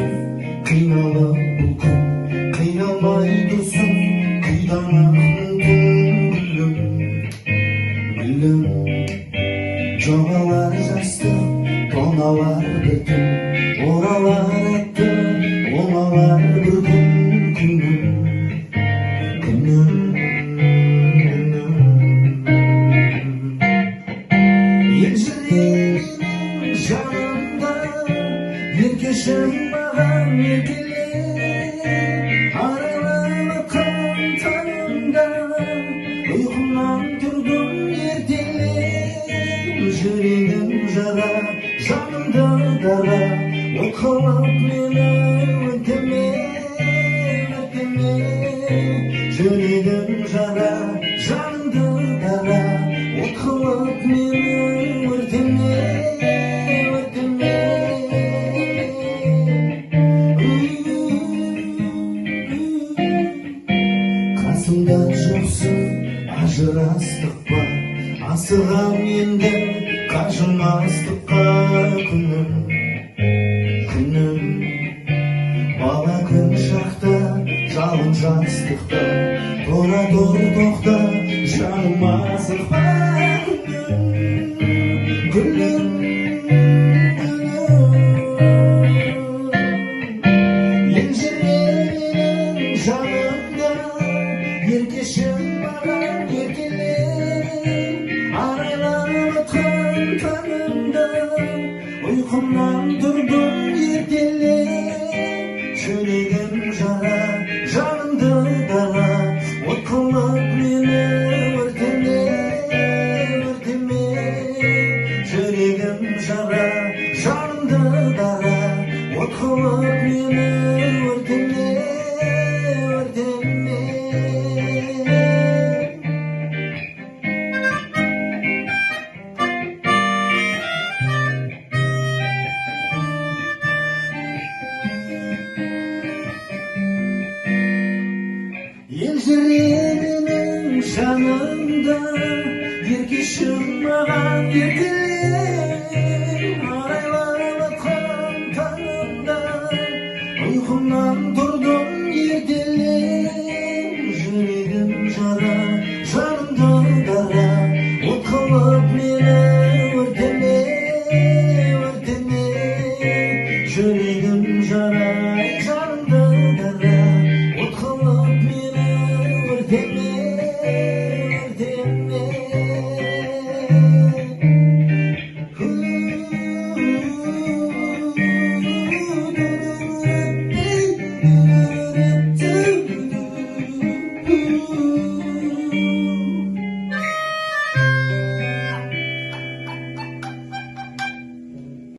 dursun, kıynalıp bu gün kıynalmay dursun, kıydamak mümkün gülüm, gülüm. Jogalar jastık, tonalar bütün, oralar attı, omalar bir gün günüm, günüm, günüm. Elçiliğinin canımda yerkeşim bağım yekili, aralarını kan tanımda uykumdan durdum yerdili. Yüreğim jara, canımda dara, okumak meni öteme, öteme. Yüreğim jara, canımda dara, okumak meni öteme, öteme. Kasımda жоқсың, ажырастық па, асығам енді қажымастыққа күнім, күнім. Бала күн шақта, жалын жастықта, тора тоқта, жаным асықпа күнім, күнім, күнім. Елжіременің жанымда еркешім маған еркеле, арайланып күн танымда uykumdan durdum ертеле. Жүрегім жара, жанымды дара, от қылып мені өртеме, өртеме. Жүрегім жара, жанымды дара, от қылып мені өртеме, өртеме. Елжіременің жанымда еркешім маған еркеле, арайланып күн танымда ұйқымнан тұрдым ертеле. Жүрегім жара, жанымды дара, от қылып мені өртеме, өртеме. Жүрегім жара,